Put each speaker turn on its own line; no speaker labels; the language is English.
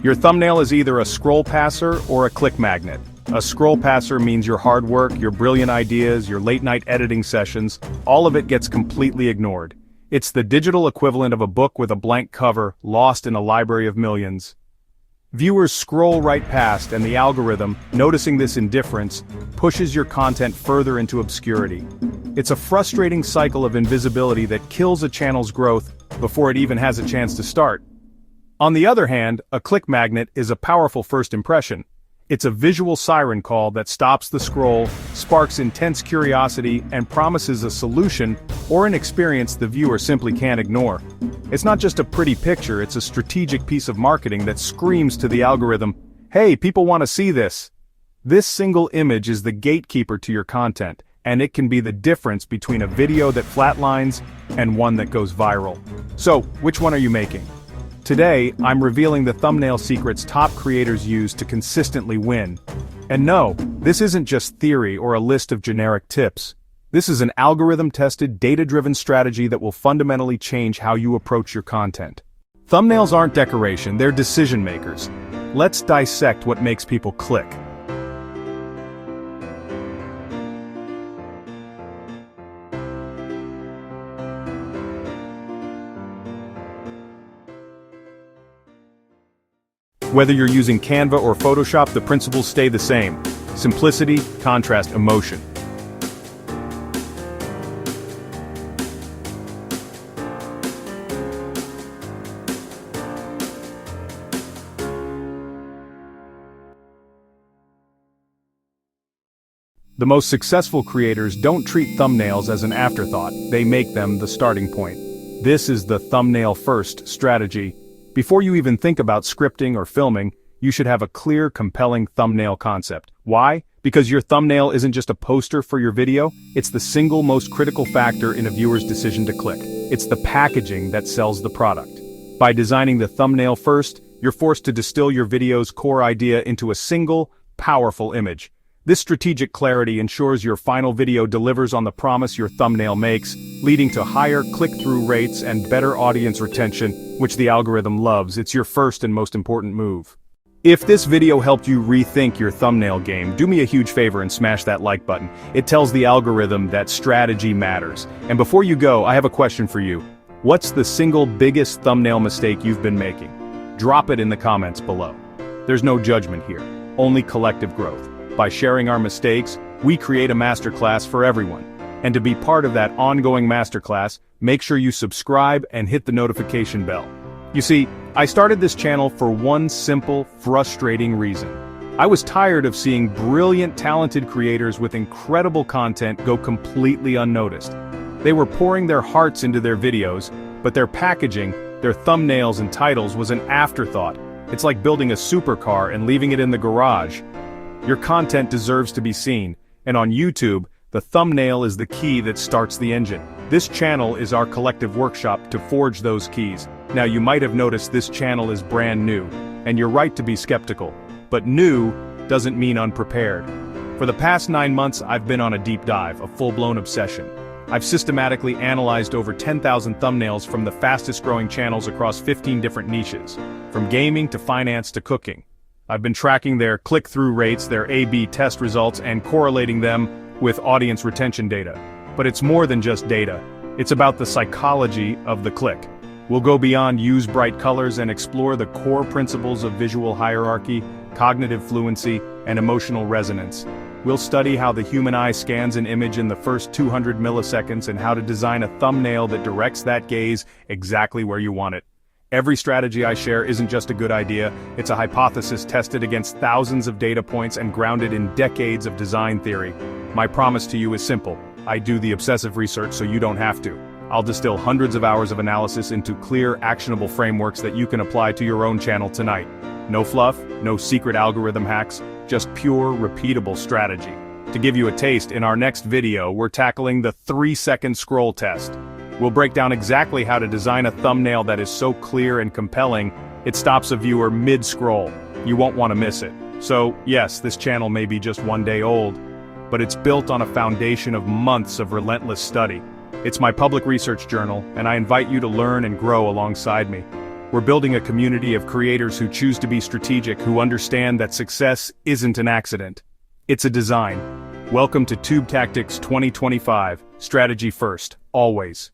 Your thumbnail is either a scroll passer or a click magnet. A scroll passer means your hard work, your brilliant ideas, your late-night editing sessions, all of it gets completely ignored. It's the digital equivalent of a book with a blank cover, lost in a library of millions. Viewers scroll right past, and the algorithm, noticing this indifference, pushes your content further into obscurity. It's a frustrating cycle of invisibility that kills a channel's growth before it even has a chance to start. On the other hand, a click magnet is a powerful first impression. It's a visual siren call that stops the scroll, sparks intense curiosity, and promises a solution or an experience the viewer simply can't ignore. It's not just a pretty picture, it's a strategic piece of marketing that screams to the algorithm, "Hey, people want to see this." This single image is the gatekeeper to your content, and it can be the difference between a video that flatlines and one that goes viral. So, which one are you making? Today, I'm revealing the thumbnail secrets top creators use to consistently win. And no, this isn't just theory or a list of generic tips. This is an algorithm-tested, data-driven strategy that will fundamentally change how you approach your content. Thumbnails aren't decoration, they're decision makers. Let's dissect what makes people click. Whether you're using Canva or Photoshop, the principles stay the same. Simplicity, contrast, emotion. The most successful creators don't treat thumbnails as an afterthought, they make them the starting point. This is the thumbnail-first strategy. Before you even think about scripting or filming, you should have a clear, compelling thumbnail concept. Why? Because your thumbnail isn't just a poster for your video, it's the single most critical factor in a viewer's decision to click. It's the packaging that sells the product. By designing the thumbnail first, you're forced to distill your video's core idea into a single, powerful image. This strategic clarity ensures your final video delivers on the promise your thumbnail makes, leading to higher click-through rates and better audience retention, which the algorithm loves. It's your first and most important move. If this video helped you rethink your thumbnail game, do me a huge favor and smash that like button. It tells the algorithm that strategy matters. And before you go, I have a question for you. What's the single biggest thumbnail mistake you've been making? Drop it in the comments below. There's no judgment here, only collective growth. By sharing our mistakes, we create a masterclass for everyone. And to be part of that ongoing masterclass, make sure you subscribe and hit the notification bell. You see, I started this channel for one simple, frustrating reason. I was tired of seeing brilliant, talented creators with incredible content go completely unnoticed. They were pouring their hearts into their videos, but their packaging, their thumbnails and titles was an afterthought. It's like building a supercar and leaving it in the garage. Your content deserves to be seen, and on YouTube, the thumbnail is the key that starts the engine. This channel is our collective workshop to forge those keys. Now you might have noticed this channel is brand new, and you're right to be skeptical. But new doesn't mean unprepared. For the past 9 months I've been on a deep dive, a full-blown obsession. I've systematically analyzed over 10,000 thumbnails from the fastest growing channels across 15 different niches, from gaming to finance to cooking. I've been tracking their click-through rates, their A/B test results, and correlating them with audience retention data. But it's more than just data. It's about the psychology of the click. We'll go beyond use bright colors and explore the core principles of visual hierarchy, cognitive fluency, and emotional resonance. We'll study how the human eye scans an image in the first 200 milliseconds and how to design a thumbnail that directs that gaze exactly where you want it. Every strategy I share isn't just a good idea, it's a hypothesis tested against thousands of data points and grounded in decades of design theory. My promise to you is simple. I do the obsessive research so you don't have to. I'll distill hundreds of hours of analysis into clear, actionable frameworks that you can apply to your own channel tonight. No fluff, no secret algorithm hacks, just pure, repeatable strategy. To give you a taste, in our next video, we're tackling the 3-second scroll test. We'll break down exactly how to design a thumbnail that is so clear and compelling, it stops a viewer mid-scroll. You won't want to miss it. So, yes, this channel may be just 1 day old, but it's built on a foundation of months of relentless study. It's my public research journal, and I invite you to learn and grow alongside me. We're building a community of creators who choose to be strategic, who understand that success isn't an accident. It's a design. Welcome to Tube Tactics 2025, strategy first, always.